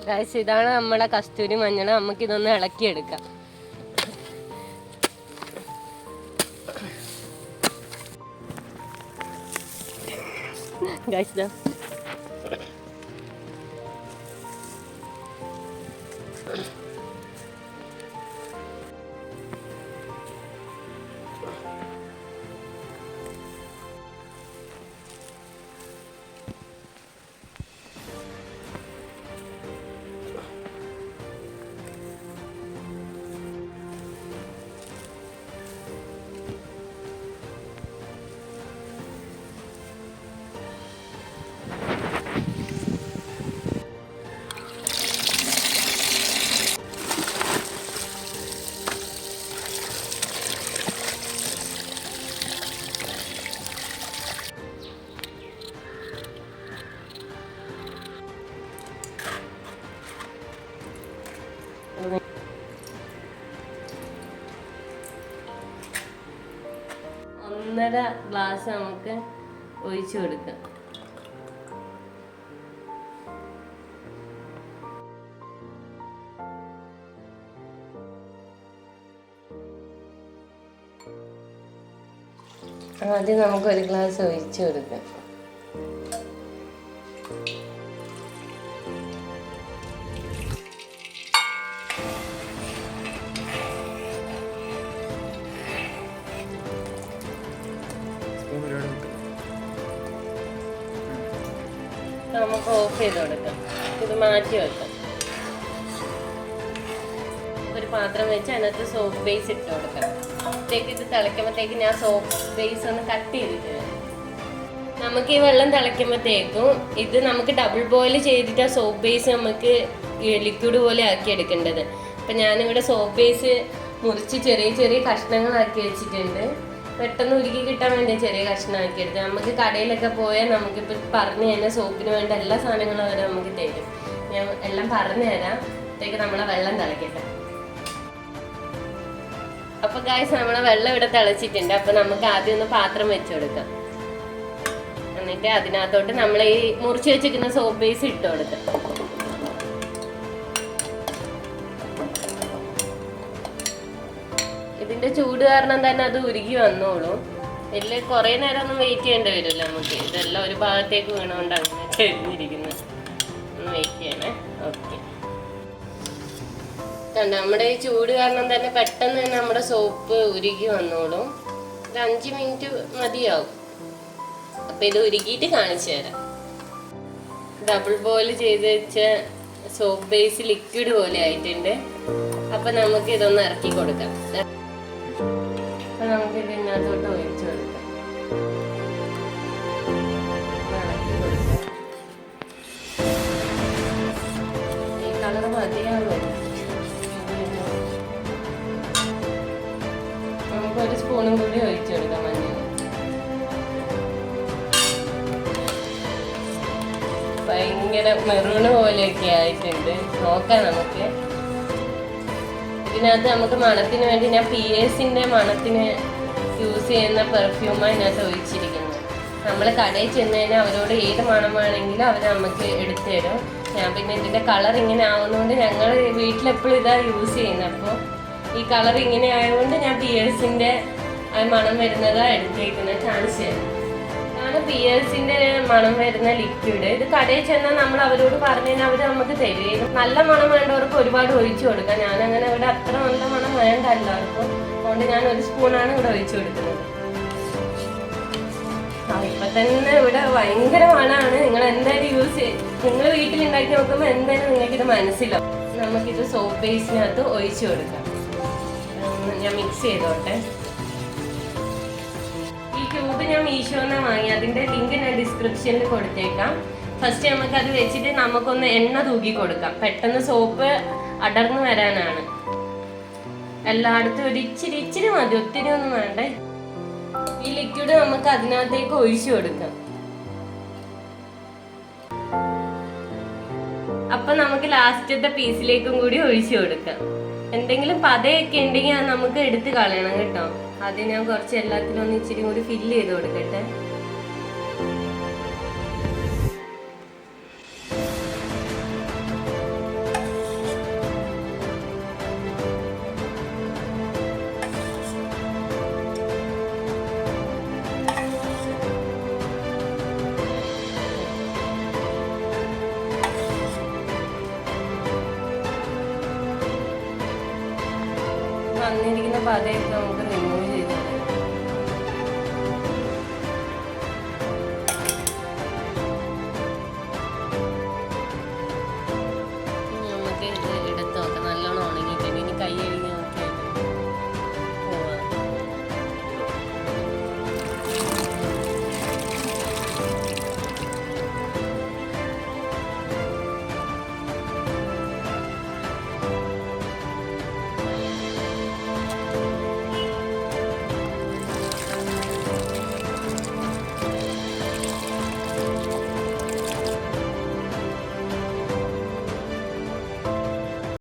Guys ഇതാണ് നമ്മുടെ കസ്തൂരി മഞ്ഞൾ. നമുക്കിതൊന്ന് ഇളക്കിയെടുക്കാം. ഗൈസ് ഒന്നര ഗ്ലാസ് നമുക്ക് ഒഴിച്ചു കൊടുക്കാം. ആദ്യം നമുക്ക് ഒരു ഗ്ലാസ് ഒഴിച്ചു കൊടുക്കാം. നമുക്ക് ഓഫ് ചെയ്ത് കൊടുക്കാം. ഇത് മാറ്റി വെക്കാം. ഒരു പാത്രം വെച്ച് അതിനകത്ത് സോപ്പ് ബേസ് ഇട്ട് കൊടുക്കാം. ഇത് തിളയ്ക്കുമ്പോഴത്തേക്ക് ഞാൻ സോപ്പ് ബേസ് ഒന്ന് കട്ട് ചെയ്തിട്ട് നമുക്ക് ഈ വെള്ളം തിളയ്ക്കുമ്പോഴത്തേക്കും ഇത് നമുക്ക് ഡബിൾ ബോയിൽ ചെയ്തിട്ട് ആ സോപ്പ് ബേസ് നമുക്ക് ലിക്വിഡ് പോലെ ആക്കി എടുക്കേണ്ടത്. അപ്പം ഞാനിവിടെ സോപ്പ് ബേസ് മുറിച്ച് ചെറിയ ചെറിയ കഷ്ണങ്ങളാക്കി വെച്ചിട്ടുണ്ട്. പെട്ടെന്ന് ഉരുക്കി കിട്ടാൻ വേണ്ടി ചെറിയ കഷ്ണമാക്കി എടുത്ത് നമുക്ക് കടയിലൊക്കെ പോയാൽ നമുക്കിപ്പോൾ പറഞ്ഞു തന്നെ സോപ്പിന് വേണ്ട എല്ലാ സാധനങ്ങളും അവർ നമുക്ക് തരും. ഞാൻ എല്ലാം പറഞ്ഞു തരാം. അപ്പോഴത്തേക്ക് നമ്മളെ വെള്ളം തിളക്കട്ടെ. അപ്പൊ ഗായ്സ് നമ്മളെ വെള്ളം ഇവിടെ തിളച്ചിട്ടുണ്ട്. അപ്പൊ നമുക്ക് ആദ്യം ഒന്ന് പാത്രം വെച്ച് കൊടുക്കാം. എന്നിട്ട് അതിനകത്തോട്ട് നമ്മൾ ഈ മുറിച്ച് വെച്ചിരിക്കുന്ന സോപ്പ് ബേസ് ഇട്ട് കൊടുക്കാം. ഇതിന്റെ ചൂട് കാരണം തന്നെ അത് ഉരുകി വന്നോളൂ. ഇതിൽ കുറെ നേരം ഒന്നും വെയിറ്റ് ചെയ്യേണ്ടി വരില്ല നമുക്ക്. ഇതെല്ലാം ഒരു ഭാഗത്തേക്ക് വീണുകൊണ്ട് അങ്ങനെ കഴിഞ്ഞിരിക്കുന്നത്. ഒന്ന് വെയിറ്റ് ചെയ്യണേ. ഓക്കെ, നമ്മുടെ ഈ ചൂട് കാരണം തന്നെ പെട്ടെന്ന് തന്നെ നമ്മുടെ സോപ്പ് ഉരുകി വന്നോളും. ഒരു 5 മിനിറ്റ് മതിയാവും. അപ്പൊ ഇത് ഉരുകിയിട്ട് കാണിച്ചു തരാം. ഡബിൾ ബോയിൽ ചെയ്ത് വെച്ച സോപ്പ് ബേസ് ലിക്വിഡ് പോലെ ആയിട്ടുണ്ട്. അപ്പൊ നമുക്ക് ഇതൊന്ന് ഇറക്കി കൊടുക്കാം. അപ്പൊ നമുക്ക് ഇതിനകത്തോട്ട് ഒഴിച്ചു കൊടുക്കാം. ഈ കളർ മതിയാവും. നമുക്ക് ഒരു സ്പൂണും കൂടി ഒഴിച്ചു കൊടുക്കാം മഞ്ഞൾ. ഭയങ്കര മെറൂണ് പോലെയൊക്കെ ആയിട്ടുണ്ട്. നോക്കാം നമുക്ക്. ഇതിനകത്ത് നമുക്ക് മണത്തിന് വേണ്ടി ഞാൻ പിയേഴ്സിന്റെ മണത്തിന് യൂസ് ചെയ്യുന്ന പെർഫ്യൂമാണ് ഇതിനകത്ത് ഒഴിച്ചിരിക്കുന്നത്. നമ്മൾ കടയിൽ ചെന്ന് കഴിഞ്ഞാൽ അവരോട് ഏത് മണം വേണമെങ്കിലും അവർ നമുക്ക് എടുത്തു തരും. ഞാൻ പിന്നെ ഇതിന്റെ കളർ ഇങ്ങനെ ആവുന്നതുകൊണ്ട് ഞങ്ങൾ വീട്ടിലെപ്പോഴും ഇതാ യൂസ് ചെയ്യുന്നത്. അപ്പോൾ ഈ കളർ ഇങ്ങനെ ആയതുകൊണ്ട് ഞാൻ പിയേഴ്സിന്റെ മണം വരുന്നതാണ് എടുത്തേക്കുന്നത്. കാണിച്ചു തരാം. ഇതാണ് പിയേഴ്സിന്റെ മണം വരുന്ന ലിക്വിഡ്. ഇത് കടയിൽ ചെന്നാൽ നമ്മൾ അവരോട് പറഞ്ഞു കഴിഞ്ഞാൽ അവർ നമുക്ക് തരും. നല്ല മണം വേണ്ടവർക്ക് ഒരുപാട് ഒഴിച്ചു കൊടുക്കാം. ഞാനങ്ങനെ ഇവിടെ അത്ര നല്ല മണം വേണ്ട എല്ലാവർക്കും. അതുകൊണ്ട് ഞാൻ ഒരു സ്പൂണാണ് ഇവിടെ ഒഴിച്ചു കൊടുക്കുന്നത്. ഇപ്പൊ തന്നെ ഇവിടെ ഭയങ്കര മണമാണ്. നിങ്ങൾ എന്തായാലും നിങ്ങൾ വീട്ടിലുണ്ടാക്കി നോക്കുമ്പോൾ എന്തായാലും നിങ്ങൾക്കിത് മനസ്സിലാവും. നമുക്കിത് സോപ്പ് ബേസിനകത്ത് ഒഴിച്ചു കൊടുക്കാം. ഞാൻ മിക്സ് ചെയ്തോട്ടെ. ഈ ക്യൂബ് ഞാൻ മീഷോന്ന് വാങ്ങി. അതിന്റെ ലിങ്ക് ഞാൻ ഡിസ്ക്രിപ്ഷനിൽ കൊടുത്തേക്കാം. ഫസ്റ്റ് നമുക്ക് അത് വെച്ചിട്ട് നമുക്കൊന്ന് എണ്ണ തൂക്കി കൊടുക്കാം. പെട്ടെന്ന് സോപ്പ് അടർന്നു വരാനാണ്. എല്ലായിടത്തും ഒരു ഇച്ചിരി മതി, ഒത്തിരി ഒന്നും വേണ്ടേ. ഈ ലിക്വിഡ് നമുക്ക് അതിനകത്തേക്ക് ഒഴിച്ചു കൊടുക്കാം. അപ്പൊ നമുക്ക് ലാസ്റ്റത്തെ പീസിലേക്കും കൂടി ഒഴിച്ചു കൊടുക്കാം. എന്തെങ്കിലും പതയൊക്കെ ഉണ്ടെങ്കിൽ അത് നമുക്ക് എടുത്ത് കളയണം കേട്ടോ. ആദ്യം ഞാൻ കുറച്ച് എല്ലാത്തിലും ഒന്ന് ഇച്ചിരി കൂടി ഫില്ല് ചെയ്ത് കൊടുക്കട്ടെ. പറഞ്ഞിരിക്കുന്ന പതയൊക്കെ